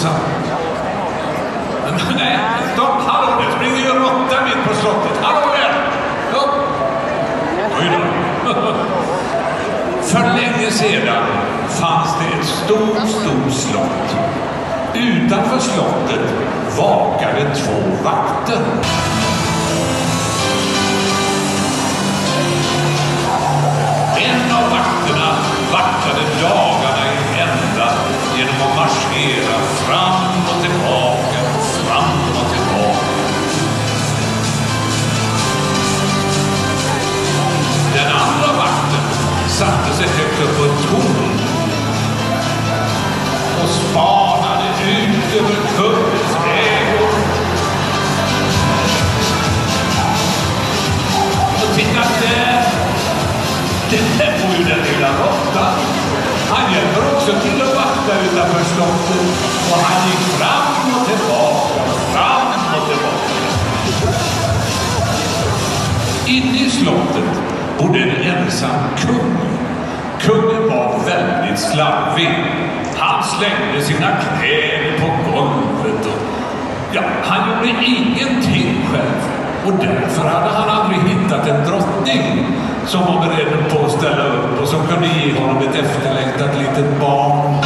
ensam. Nej, stopp, hallå, det springer ju råtta mitt på slottet. Hallå där! Stopp! Oj då. För länge sedan fanns det ett stort slott. Utanför slottet vakade 2 vakter. En av vakterna vaktade dagarna i ända genom att marschera fram och tillbaka, fram och tillbaka. Den andra vakten satte sig högt upp på ett torn och spanade ut över kungens ägor. Och titta där! Det får ju den lilla råttan. Han hjälper också till att vakta utanför slottet. Och han gick fram och tillbaka, fram och tillbaka. Inne i slottet bodde en ensam kung. Kungen var väldigt slarvig. Han slängde sina kläder på golvet och han gjorde ingenting själv. Och därför hade han aldrig hittat en drottning som var beredd på att ställa upp och som kunde ge honom ett efterlängtat litet barn.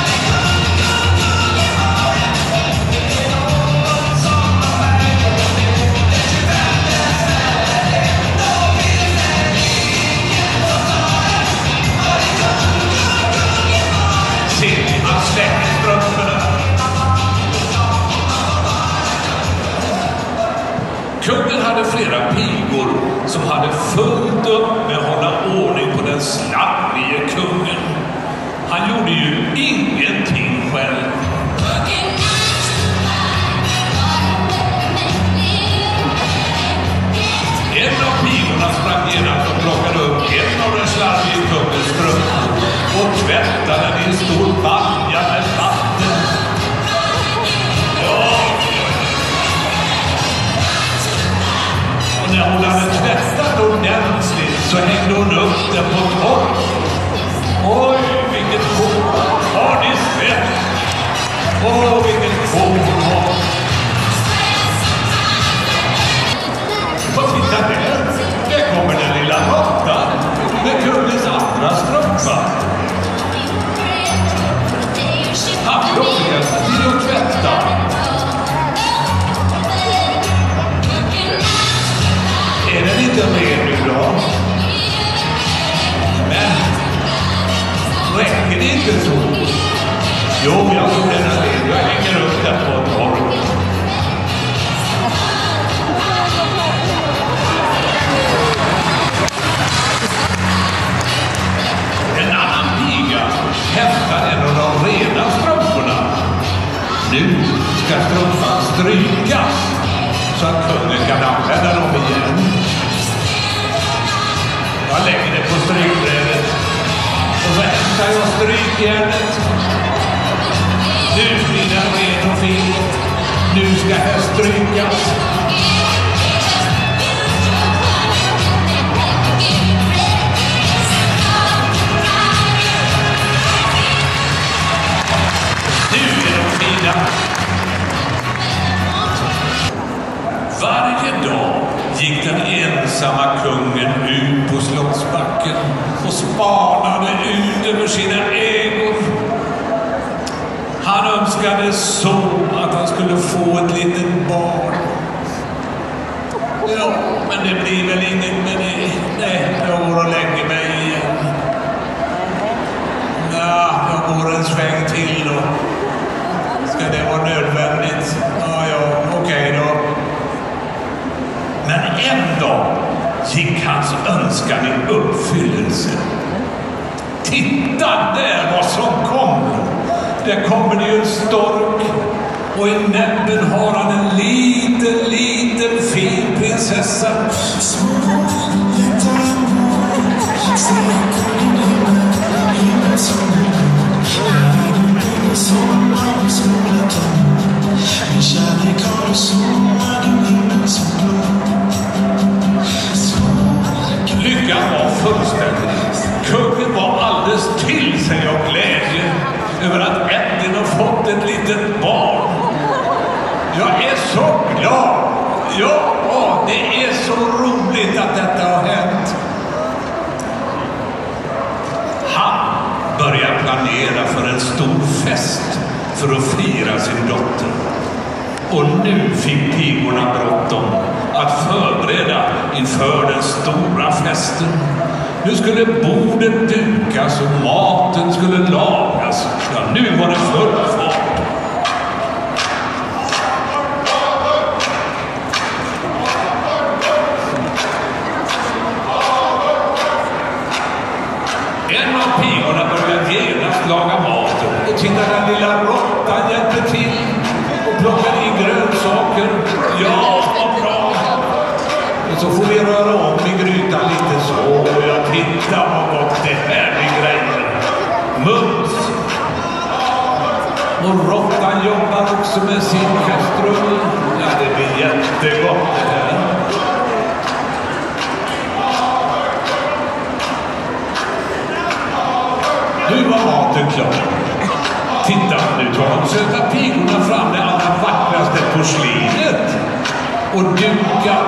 Han släppte strumporna. Kungen hade flera pigor som hade fullt upp med att hålla ordning på den slarvige kungen. Han gjorde ju ingenting själv. En av pigorna sprang genast och plockade upp en av den slarvige kungens strumpor och tvättade den i en stor balja med vatten. Och när hon hade tvättat ordentligt så hängde hon upp den på tork. Oj, vilket hår! Har ni sett? Åh, vilket hår hon har! Och titta där! Där kommer den lilla råttan med kungens andra strumpa. Han plockade till att tvätta. Är den inte ren nu då? Men räcker det inte så? Jo, jag tror den är ren. Jag hänger upp den på ett torg. En annan piga hämtar en av de rena strumporna. Nu ska strumpan strykas så att kungen kan använda dem igen. Jag lägger det på strykbrädet och så hämtar jag strykjärnet. Nu blir den ren och fin. Nu ska jag strykas. Varje dag gick den ensamma kungen ut på slottsbacken och spanade ut över sina ägor. Han önskade så att han skulle få ett litet barn. Ja, men det blir väl inget med det. Nej, jag går och lägger mig igen. Ja, jag går en sväng till då. Ska det vara nödvändigt? Ja, okej då. Men en dag gick hans önskan i uppfyllelse. Titta där vad som kommer! Där kommer det ju en stork och i näbben har han en liten fin prinsessa. Lyckan var fullständig. Kungen var alldeles till sig av glädje över att äntligen ha fått ett litet barn. Ja, det är så roligt att detta har hänt. Han börjar planera för en stor fest för att fira sin dotter. Och nu fick pigorna bråttom att förbereda inför den stora festen. Nu skulle bordet dukas och maten skulle lagas. Ja, nu var det full fart. En av pigorna började genast laga maten. Och titta, den lilla råttan hjälpte till och plockade i grönsaker. Ja, vad bra! Och så får vi röra om i grytan lite så. Och jag tittar vad gott det här blir grejer. Mums! Och råttan jobbar också med sin kastrull. Ja, det blir jättegott det här. Nu var maten klar. Titta, nu tar de söta pigorna fram det allra vackraste porslinet och dukar.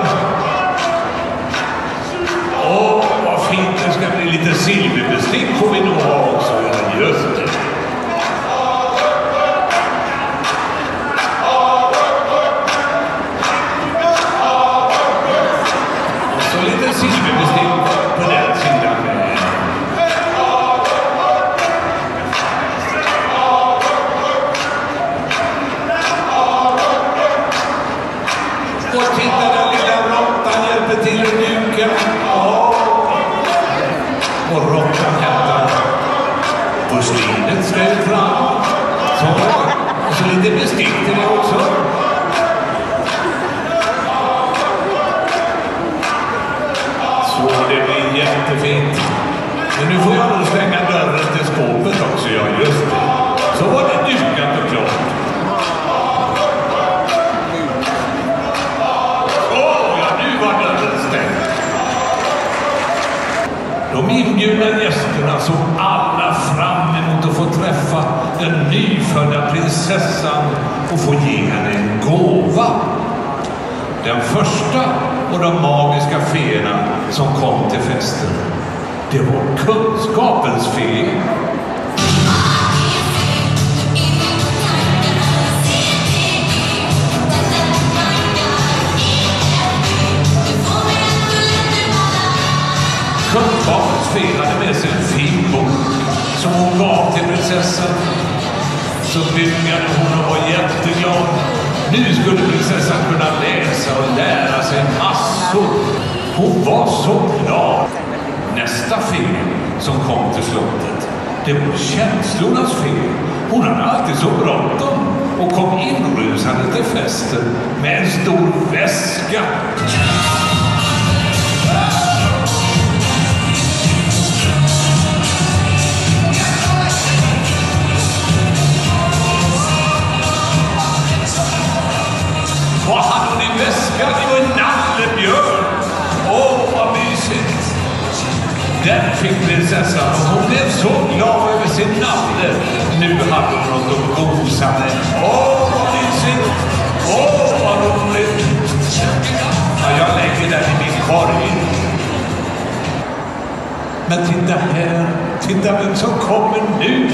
Åh, vad fint det ska bli. Lite silverbestick får vi nog ha också. Ja, just det. Och så lite silverbestick på den sidan. Och titta, den lilla råttan hjälper till att duka. Och råttan hämtar porslinet, ställ fram. Så. Och så lite bestick till det också. Så det blir jättefint. Men nu får jag nog stänga dörren till skåpet också. Ja, just det. Så var det dukat och klart. De inbjudna gästerna såg alla fram emot att få träffa den nyfödda prinsessan och få ge henne en gåva. Den första och de magiska feerna som kom till festen, det var kunskapens fe. Kunskapens fe hade med sig en fin bok som hon gav till prinsessan. Så bygade hon och var jätteglad. Nu skulle prinsessan kunna läsa och lära sig massor. Hon var så glad. Nästa fe som kom till slottet, det var känslornas fe. Hon hade alltid så bråttom och kom inrusande till festen med en stor väska. Vad hade hon i väskan? Det var en nallebjörn. Åh, vad mysigt. Den fick prinsessan och hon blev så glad över sin nalle. Nu hade hon något att gosa med. Åh, vad mysigt. Åh, vad roligt. Ja, jag lägger den i min korg. Men titta här. Titta vem som kommer nu.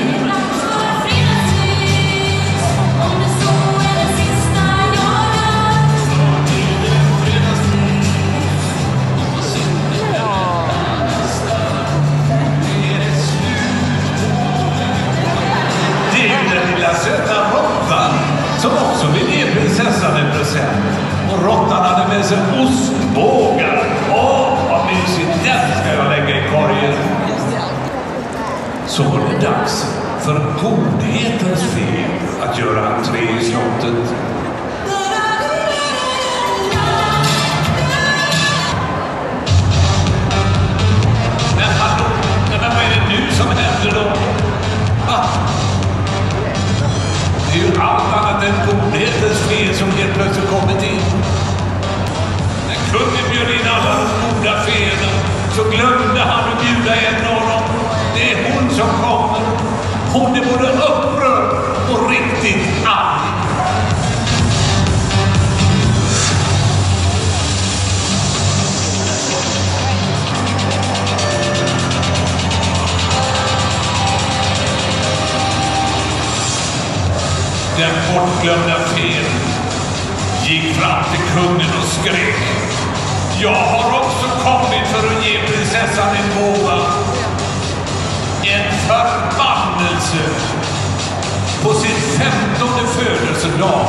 Söta råttan som också vill ge prinsessan en present. Och råttan hade med sig ostbågar. Åh, vad mysigt. Den ska jag lägga i korgen. Så var det dags för godhetens fe att göra entré i slottet. Men hallå, vad är det nu som händer då? Det är ju allt annat än godhetens fe som helt plötsligt kommit in. När kungen bjöd in alla de goda feerna så glömde han att bjuda en av dem. Det är hon som kommer. Hon är både upprörd och riktigt arg. bortglömda fel gick fram till kungen och skrek: jag har också kommit för att ge prinsessan en gåva. En förbannelse. På sin 15:e födelsedag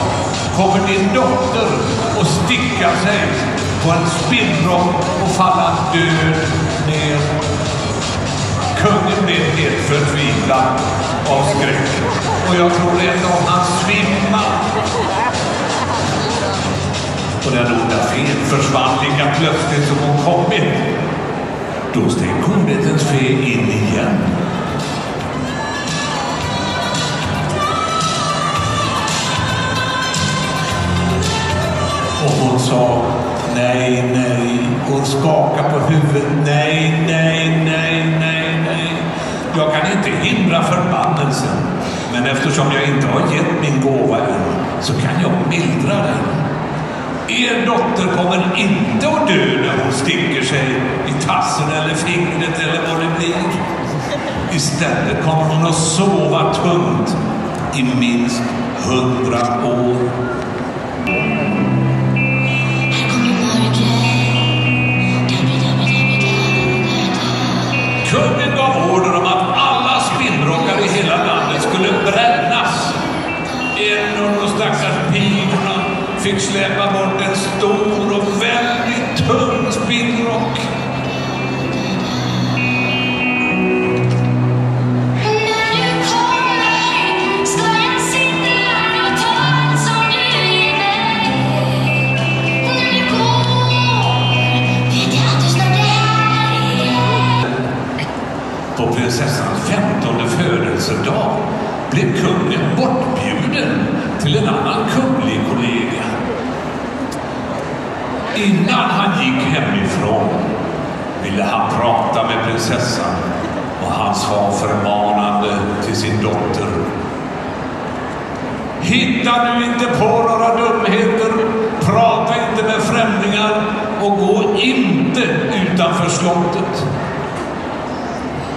kommer din dotter att sticka sig på en spinnrock och falla död ner. Kungen blev helt förtvivlad av skräck. Och jag tror ändå han svimmade. Och den onda fen försvann lika plötsligt som hon kommit. Då steg godhetens fe in igen. Och hon sa nej, nej. Hon skakade på huvudet. Nej, nej, nej, nej, nej. Jag kan inte hindra förbannelsen. Men eftersom jag inte har gett min gåva än, så kan jag mildra den. Er dotter kommer inte att dö när hon sticker sig i tassen eller fingret eller vad det blir. Istället kommer hon att sova tungt i minst 100 år. Kungen gav order om att alla spinnrockar i hela landet skulle brännas. En av de stackars pigorna fick släppa bort en stor och väldigt tung spinnrock. På prinsessans 15:e födelsedag blev kungen bortbjuden till en annan kunglig kollega. Innan han gick hemifrån ville han prata med prinsessan, och han sa förmanande till sin dotter: hitta nu inte på några dumheter, prata inte med främlingar och gå inte utanför slottet.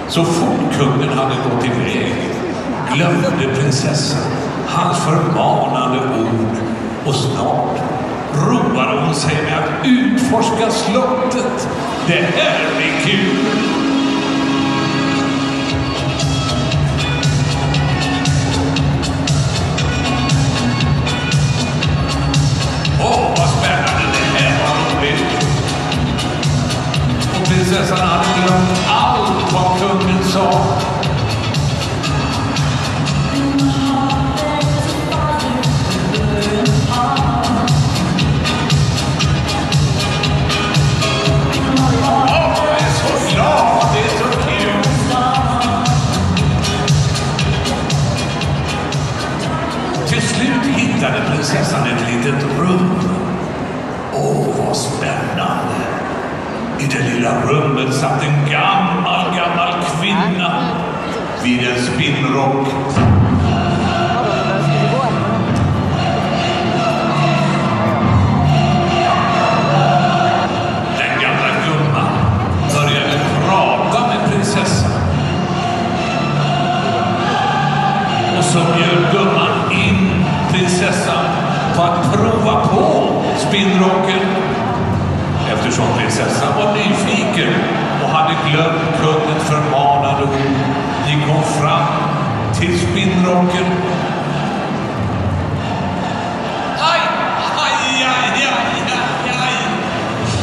Så fort kungen hade gått iväg glömde prinsessan hans förmanande ord, och snart roade hon sig med att utforska slottet. Det här blir kul! Åh, vad spännande! Det här var roligt! Och prinsessan hade glömt allt vad kungen sa. Hittade prinsessan ett litet rum. Åh, vad spännande! I det lilla rummet satt en gammal kvinna vid en spinnrock. Den gamla gumman började prata med prinsessan. Och så bjöd gumman in prinsessan på att prova på spinnrocken. Eftersom prinsessan var nyfiken och hade glömt kungens förmanande ord, gick hon fram till spinnrocken. Aj, aj, aj, aj, aj, aj.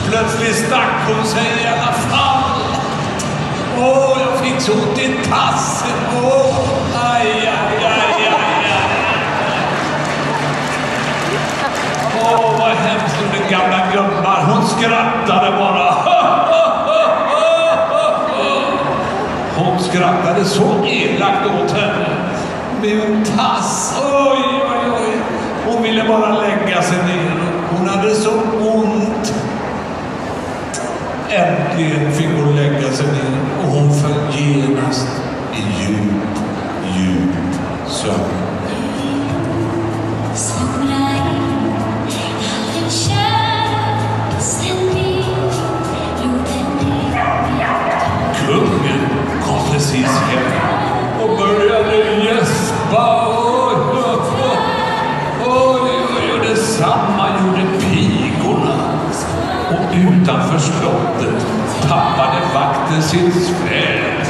Plötsligt stack hon sig i alla fall. Åh, jag fick så ont i tassen. Åh, aj, aj, aj, aj, aj. Åh, vad hemskt, den gamla gumman. Hon skrattade bara. Hon skrattade så elakt åt henne. Min tass. Oj, oj, oj. Hon ville bara lägga sig ner. Hon hade så ont. Äntligen fick hon lägga sig ner. Och hon föll genast i djup sömn. Kungen kom precis hem och började gäspa. utanför slottet tappade vakten sin svärd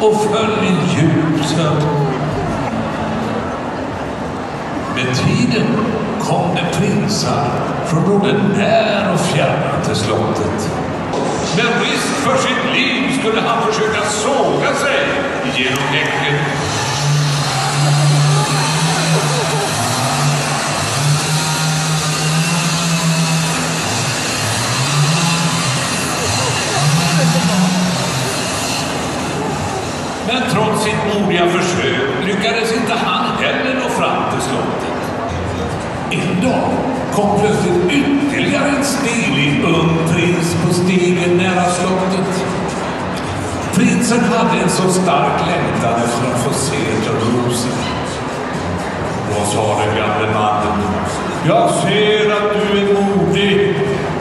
och föll i djup sömn. Med tiden kom det prinsar från både när och fjärran till slottet. Med risk för sitt liv skulle han försöka såga sig genom häcken. Men trots sitt modiga försök lyckades inte han heller nå fram till slottet. En dag kom plötsligt ytterligare en stilig ung prins på stigen nära slottet. Prinsen hade en så stark längtan efter att få se Törnrosa. Då sa den gamle mannen: jag ser att du är modig,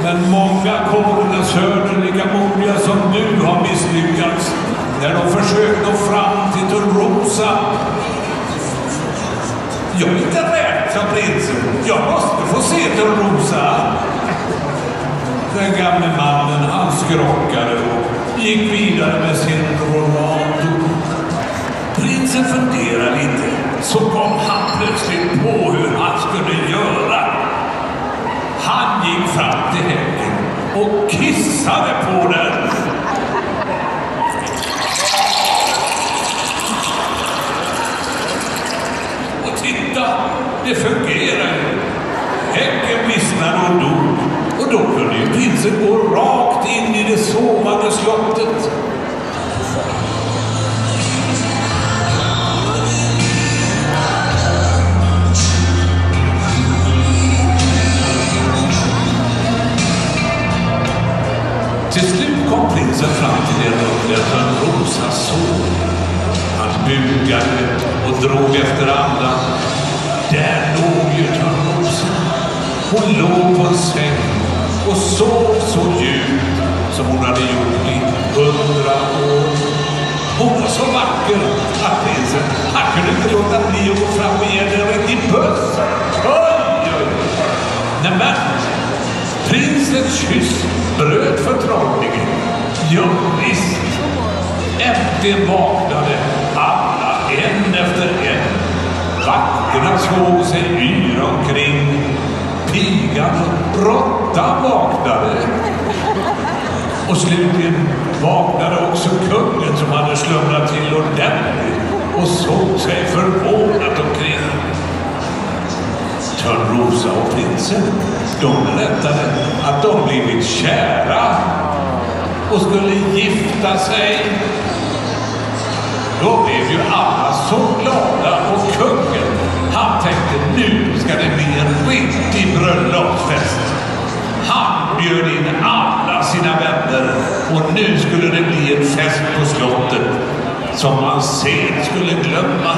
men många konungens söner lika modiga som du har misslyckats när de försökt nå fram till Törnrosa. Jag är inte rädd, sa prinsen. Jag måste få se Törnrosa. Den gamle mannen, han skrockade och gick vidare med sin rollator. Prinsen funderade lite, så kom han plötsligt på hur han skulle göra. Han gick fram till häcken och kissade på den. Titta, det fungerar ju. Häcken vissnade och dog. Och då kunde ju prinsen gå rakt in i det sovande slottet. Till slut kom prinsen fram till det rum där Törnrosa sov. Han bugade och drog efter andan. Där låg ju Törnrosa. Hon låg på en säng och sov så djupt som hon hade gjort i 100 år. Hon var så vacker att prinsen, han kunde inte låta bli att gå fram och ge den en riktig puss. Oj, oj. Nämen, prinsens kyss bröt förtrollningen. Ja, visst. Äntligen vaknade alla en efter en. Vakterna såg sig yra omkring. Pigan och råttan vaknade. Och slutligen vaknade också kungen som hade slumrat till ordentligt och såg sig förvånat omkring. Törnrosa och prinsen, de berättade att de blivit kära och skulle gifta sig. Då blev ju alla så glada och kungen, han tänkte nu ska det bli en riktig bröllopsfest. Han bjöd in alla sina vänner och nu skulle det bli en fest på slottet som man sen skulle glömma.